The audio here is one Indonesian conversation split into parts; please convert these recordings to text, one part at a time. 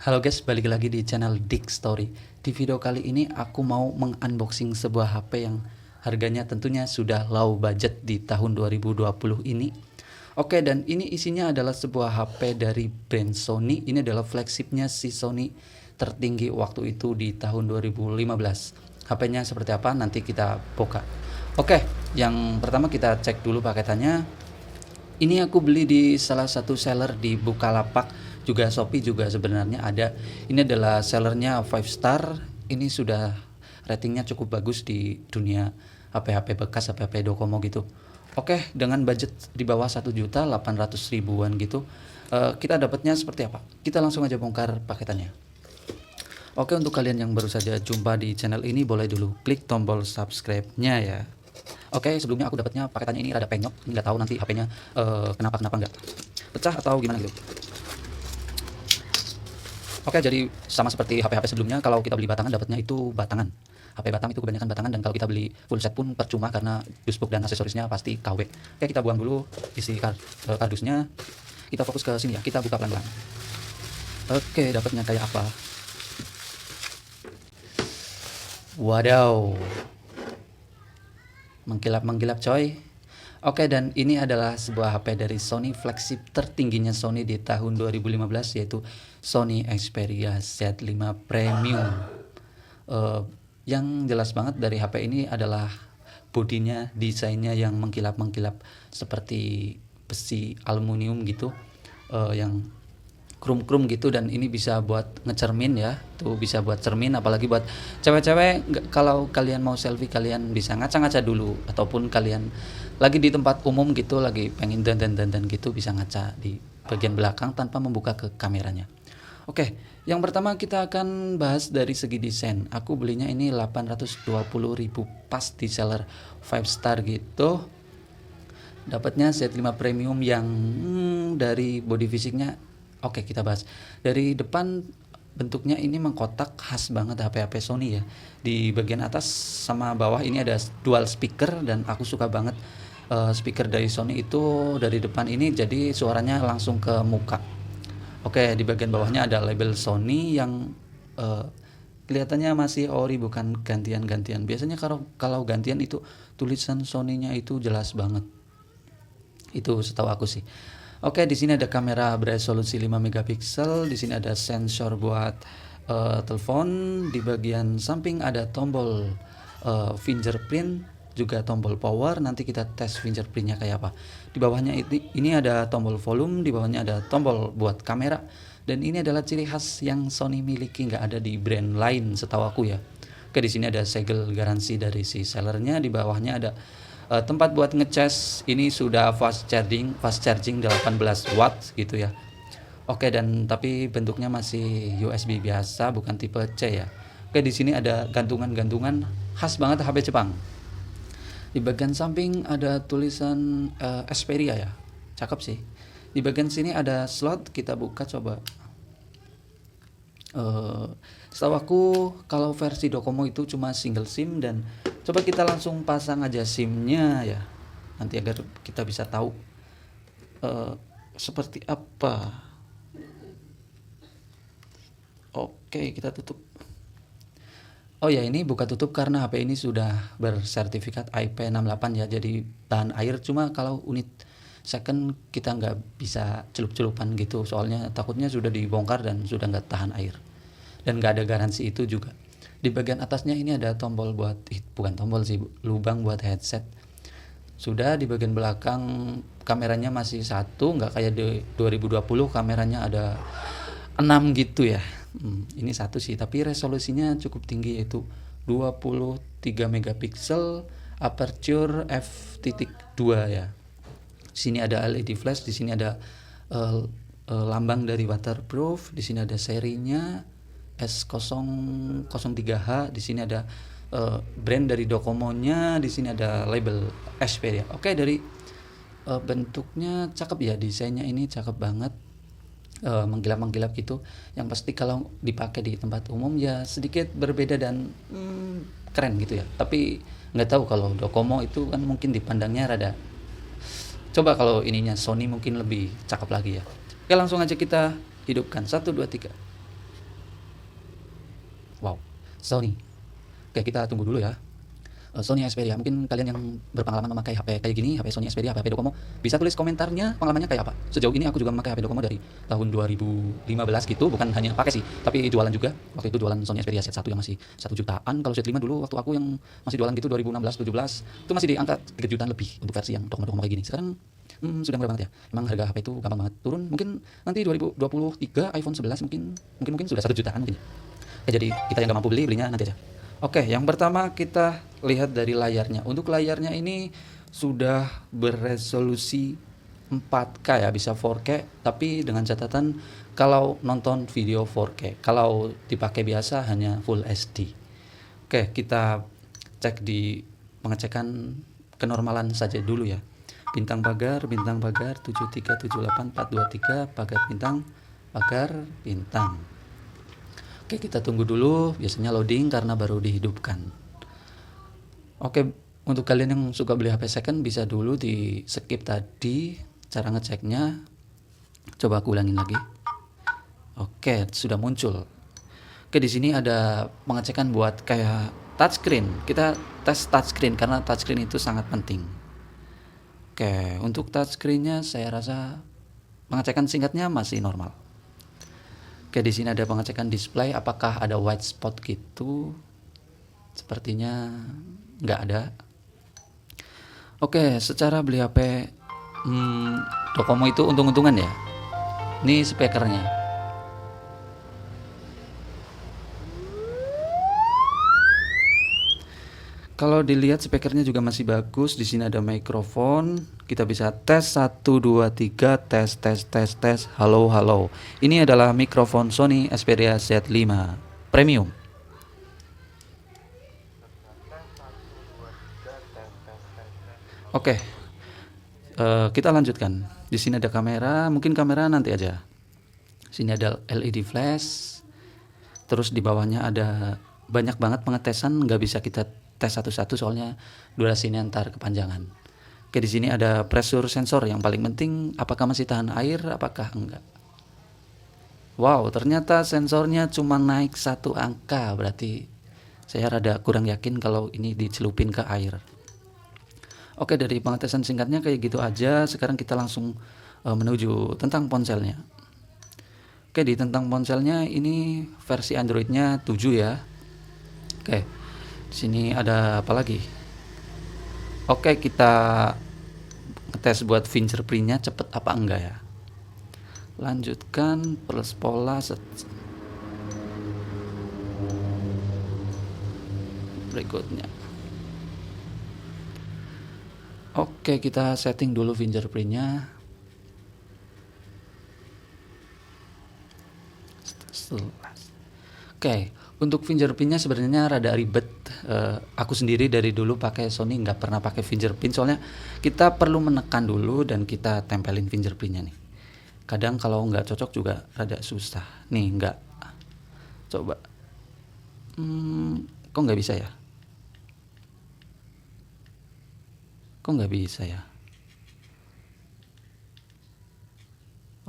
Halo guys, balik lagi di channel Dick Story. Di video kali ini aku mau mengunboxing sebuah HP yang harganya tentunya sudah low budget di tahun 2020 ini. Oke, dan ini isinya adalah sebuah HP dari brand Sony. Ini adalah flagshipnya si Sony tertinggi waktu itu di tahun 2015. HP-nya seperti apa nanti kita buka. Oke, yang pertama kita cek dulu paketannya. Ini aku beli di salah satu seller di Bukalapak, juga Shopee juga sebenarnya ada. Ini adalah sellernya 5 star. Ini sudah ratingnya cukup bagus di dunia HP-HP bekas, HP-HP Docomo gitu. Oke, dengan budget di bawah 1.800.000-an gitu. Kita dapatnya seperti apa? Kita langsung aja bongkar paketannya. Oke, untuk kalian yang baru saja jumpa di channel ini, boleh dulu klik tombol subscribe-nya ya. Oke, sebelumnya aku dapatnya paketannya ini rada penyok, nggak tahu nanti HP-nya kenapa nggak pecah atau gimana gitu. Oke, jadi sama seperti HP-HP sebelumnya, kalau kita beli batangan dapatnya itu batangan. HP batang itu kebanyakan batangan, dan kalau kita beli full set pun percuma karena dusbook dan aksesorisnya pasti KW. Oke, kita buang dulu isi kardusnya. Kita fokus ke sini ya, kita buka pelan-pelan. Oke, dapatnya kayak apa? Wadaw, mengkilap-mengkilap coy. Oke, dan ini adalah sebuah HP dari Sony, flagship tertingginya Sony di tahun 2015, yaitu Sony Xperia Z5 Premium. Yang jelas banget dari HP ini adalah bodinya, desainnya yang mengkilap-mengkilap seperti besi aluminium gitu, yang krum-krum gitu, dan ini bisa buat ngecermin ya, tuh bisa buat cermin, apalagi buat cewek-cewek. Kalau kalian mau selfie, kalian bisa ngaca-ngaca dulu, ataupun kalian lagi di tempat umum gitu, lagi pengen dandan gitu, bisa ngaca di bagian belakang tanpa membuka ke kameranya. Oke, yang pertama kita akan bahas dari segi desain. Aku belinya ini 820.000 pas di seller 5 star gitu. Dapatnya Z5 Premium yang dari body fisiknya. Oke, kita bahas. Dari depan bentuknya ini mengkotak, khas banget HP-HP Sony ya. Di bagian atas sama bawah ini ada dual speaker, dan aku suka banget speaker dari Sony itu dari depan ini, jadi suaranya langsung ke muka. Oke, di bagian bawahnya ada label Sony yang kelihatannya masih ori, bukan gantian-gantian. Biasanya kalau gantian itu tulisan Sony-nya itu jelas banget. Itu setahu aku sih. Oke, di sini ada kamera beresolusi 5 megapiksel, di sini ada sensor buat telepon, di bagian samping ada tombol fingerprint, juga tombol power. Nanti kita tes fingerprintnya kayak apa. Di bawahnya ini ada tombol volume, di bawahnya ada tombol buat kamera, dan ini adalah ciri khas yang Sony miliki, nggak ada di brand lain setahu aku ya. Oke, di sini ada segel garansi dari si sellernya, di bawahnya ada tempat buat ngecas. Ini sudah fast charging 18 watt gitu ya. Oke, dan tapi bentuknya masih USB biasa, bukan tipe C ya. Oke, di sini ada gantungan-gantungan khas banget HP Jepang. Di bagian samping ada tulisan Xperia ya, cakep sih. Di bagian sini ada slot, kita buka coba. Setahu aku kalau versi Docomo itu cuma single SIM, dan coba kita langsung pasang aja SIM-nya ya, nanti agar kita bisa tahu seperti apa. Oke, kita tutup. Oh ya, ini buka tutup karena HP ini sudah bersertifikat IP68 ya, jadi tahan air. Cuma kalau unit second kita nggak bisa celup-celupan gitu, soalnya takutnya sudah dibongkar dan sudah nggak tahan air, dan nggak ada garansi itu juga. Di bagian atasnya ini ada tombol buat, bukan tombol sih, lubang buat headset. Sudah. Di bagian belakang kameranya masih satu, nggak kayak di 2020 kameranya ada 6 gitu ya. Ini satu sih, tapi resolusinya cukup tinggi, yaitu 23 megapiksel, aperture f.2 ya. Di sini ada LED flash, di sini ada lambang dari waterproof, di sini ada serinya S003H, di sini ada brand dari Docomo-nya, di sini ada label Xperia. Oke, dari bentuknya cakep ya, desainnya ini cakep banget. Menggilap-menggilap gitu. Yang pasti kalau dipakai di tempat umum ya sedikit berbeda dan keren gitu ya. Tapi nggak tahu kalau Docomo itu kan mungkin dipandangnya rada. Coba kalau ininya Sony mungkin lebih cakep lagi ya. Oke, langsung aja kita hidupkan. 1, 2, 3. Sony. Oke, kita tunggu dulu ya. Sony Xperia, mungkin kalian yang berpengalaman memakai HP kayak gini, HP Sony Xperia, HP Docomo, bisa tulis komentarnya pengalamannya kayak apa. Sejauh ini aku juga memakai HP Docomo dari tahun 2015 gitu, bukan hanya pakai sih, tapi jualan juga. Waktu itu jualan Sony Xperia Z1 yang masih 1 jutaan. Kalau Z5 dulu waktu aku yang masih jualan gitu 2016-17, itu masih di angka 3 jutaan lebih untuk versi yang Docomo kayak gini. Sekarang sudah murah banget ya. Emang harga HP itu gampang banget turun. Mungkin nanti 2023 iPhone 11 mungkin sudah 1 jutaan mungkin. Ya, jadi kita yang gak mampu belinya nanti aja. Oke, yang pertama kita lihat dari layarnya. Untuk layarnya ini sudah beresolusi 4K ya, bisa 4K, tapi dengan catatan kalau nonton video 4K. Kalau dipakai biasa hanya Full HD. Oke, kita cek di pengecekan kenormalan saja dulu ya. Bintang pagar 7378423, pagar bintang. Oke, kita tunggu dulu, biasanya loading karena baru dihidupkan. Oke, untuk kalian yang suka beli HP second bisa dulu di skip tadi cara ngeceknya. Coba aku ulangin lagi. Oke, sudah muncul. Oke, di sini ada pengecekan buat kayak touchscreen. Kita tes touchscreen karena touchscreen itu sangat penting. Oke, untuk touchscreen-nya saya rasa pengecekan singkatnya masih normal. Oke, di sini ada pengecekan display, apakah ada white spot gitu? Sepertinya nggak ada. Oke, secara beli HP Docomo itu untung-untungan ya. Ini speakernya. Kalau dilihat speakernya juga masih bagus. Di sini ada mikrofon. Kita bisa tes 1 2 3 tes. Halo. Ini adalah mikrofon Sony Xperia Z5 Premium. Oke. Kita lanjutkan. Di sini ada kamera, mungkin kamera nanti aja. Sini ada LED flash. Terus di bawahnya ada banyak banget pengetesan, nggak bisa kita tes satu-satu soalnya durasinya ntar kepanjangan. Oke, di sini ada pressure sensor yang paling penting, apakah masih tahan air, apakah enggak. Wow, ternyata sensornya cuma naik 1 angka, berarti saya rada kurang yakin kalau ini dicelupin ke air. Oke, dari pengetesan singkatnya kayak gitu aja. Sekarang kita langsung menuju tentang ponselnya. Oke, di tentang ponselnya ini versi Androidnya 7 ya. Oke. Di sini ada apa lagi? Oke, kita ngetes buat fingerprintnya cepet apa enggak ya. Lanjutkan plus pola berikutnya. Oke, kita setting dulu fingerprintnya. Oke, untuk fingerprintnya sebenarnya rada ribet. Aku sendiri dari dulu pakai Sony nggak pernah pakai fingerprint, soalnya kita perlu menekan dulu dan kita tempelin fingerprintnya nih. Kadang kalau nggak cocok juga rada susah. Nih nggak. Coba. Kok nggak bisa ya?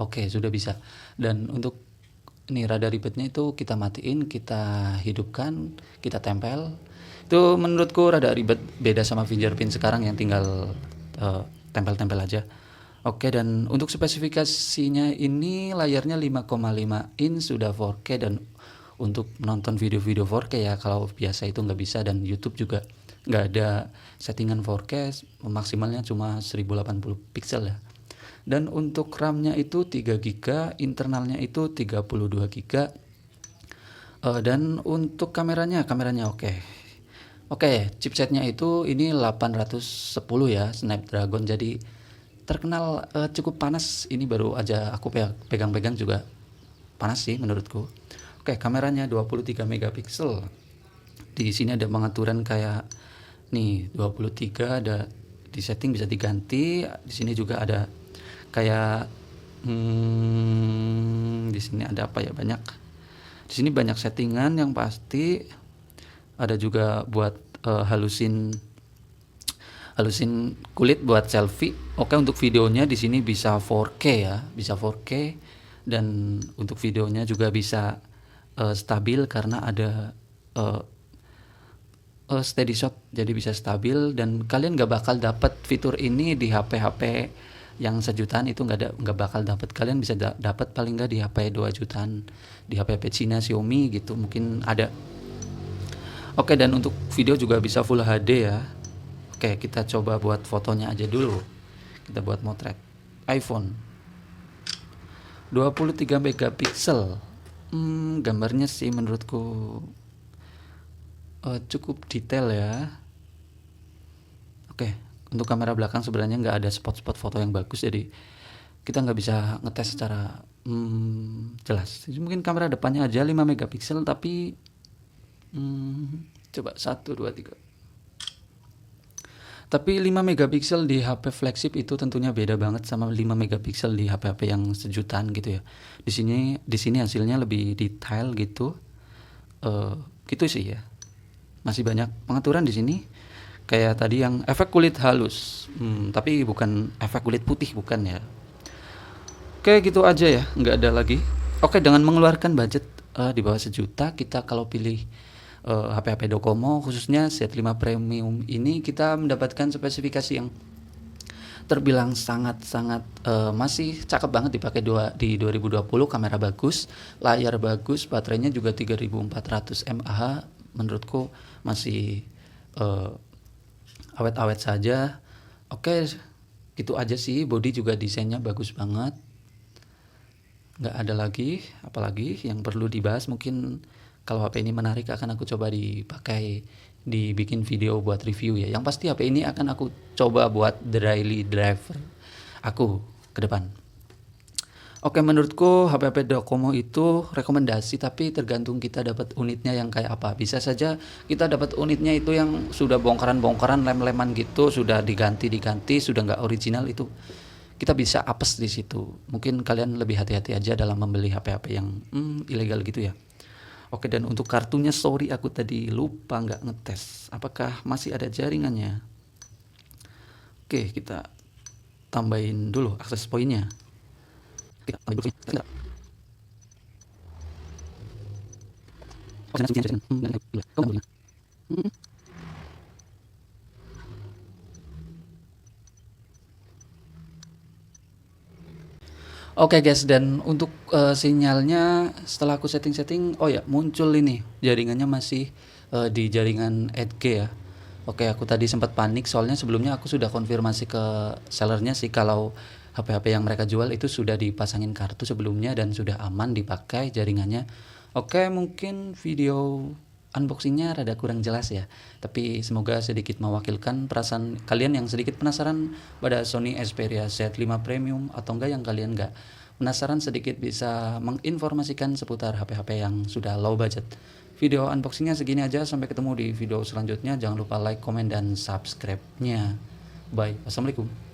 Oke, sudah bisa. Dan untuk ini rada ribetnya itu kita matiin, kita hidupkan, kita tempel. Itu menurutku rada ribet, beda sama fingerprint sekarang yang tinggal tempel-tempel aja. Oke, dan untuk spesifikasinya ini layarnya 5,5 inch sudah 4K, dan untuk menonton video-video 4K ya, kalau biasa itu nggak bisa, dan YouTube juga nggak ada settingan 4K, maksimalnya cuma 1080 pixel ya. Dan untuk RAM-nya itu 3 GB, internalnya itu 32 GB. Dan untuk kameranya oke. Oke, chipsetnya itu ini 810 ya, Snapdragon. Jadi terkenal cukup panas. Ini baru aja aku pegang-pegang juga panas sih menurutku. Oke, kameranya 23 megapiksel. Di sini ada pengaturan kayak nih 23, ada di setting bisa diganti. Di sini juga ada kayak di sini ada apa ya, banyak. Di sini banyak settingan yang pasti. Ada juga buat halusin kulit buat selfie. Oke, untuk videonya di sini bisa 4K ya, bisa 4K, dan untuk videonya juga bisa stabil karena ada uh, steady shot, jadi bisa stabil, dan kalian nggak bakal dapat fitur ini di HP-HP yang sejutaan. Itu nggak bakal dapat. Kalian bisa dapat paling nggak di HP 2 jutaan, di HP-HP Cina Xiaomi gitu mungkin ada. Oke, dan untuk video juga bisa Full HD ya. Oke, kita coba buat fotonya aja dulu. Kita buat motret iPhone 23 megapiksel. Gambarnya sih menurutku cukup detail ya. Oke, untuk kamera belakang sebenarnya nggak ada spot-spot foto yang bagus, jadi kita nggak bisa ngetes secara jelas. Jadi mungkin kamera depannya aja 5 megapiksel, tapi coba 1, 2, 3. Tapi 5 megapiksel di HP flagship itu tentunya beda banget sama 5 megapiksel di HP-HP yang sejutaan gitu ya. Di sini hasilnya lebih detail gitu. Gitu sih ya. Masih banyak pengaturan di sini. Kayak tadi yang efek kulit halus. Tapi bukan efek kulit putih, bukan ya. Oke, gitu aja ya, nggak ada lagi. Oke, dengan mengeluarkan budget di bawah 1 juta, kita kalau pilih HP-HP Docomo khususnya Z5 Premium ini, kita mendapatkan spesifikasi yang terbilang sangat-sangat masih cakep banget dipakai di 2020. Kamera bagus, layar bagus, baterainya juga 3400 mAh. Menurutku masih awet-awet saja. Oke, gitu aja sih. Body juga desainnya bagus banget. Nggak ada lagi, apalagi yang perlu dibahas. Mungkin kalau HP ini menarik akan aku coba dipakai, dibikin video buat review ya. Yang pasti HP ini akan aku coba buat daily driver aku ke depan. Oke, menurutku HP-HP Docomo itu rekomendasi, tapi tergantung kita dapat unitnya yang kayak apa. Bisa saja kita dapat unitnya itu yang sudah bongkaran-bongkaran, lem-leman gitu, sudah diganti, sudah nggak original, itu kita bisa apes di situ. Mungkin kalian lebih hati-hati aja dalam membeli HP-HP yang ilegal gitu ya. Oke, dan untuk kartunya, sorry aku tadi lupa nggak ngetes apakah masih ada jaringannya. Oke, kita tambahin dulu akses poinnya. Kita tambahin dulu. Oke guys, dan untuk sinyalnya setelah aku setting-setting, oh ya muncul ini jaringannya masih di jaringan 8G ya. Oke, aku tadi sempat panik soalnya sebelumnya aku sudah konfirmasi ke sellernya sih kalau HP-HP yang mereka jual itu sudah dipasangin kartu sebelumnya dan sudah aman dipakai jaringannya. Oke, mungkin video unboxingnya rada kurang jelas ya, tapi semoga sedikit mewakilkan perasaan kalian yang sedikit penasaran pada Sony Xperia Z5 Premium, atau enggak yang kalian enggak penasaran sedikit bisa menginformasikan seputar HP-HP yang sudah low budget. Video unboxingnya segini aja, sampai ketemu di video selanjutnya. Jangan lupa like, komen, dan subscribe-nya. Bye, assalamualaikum.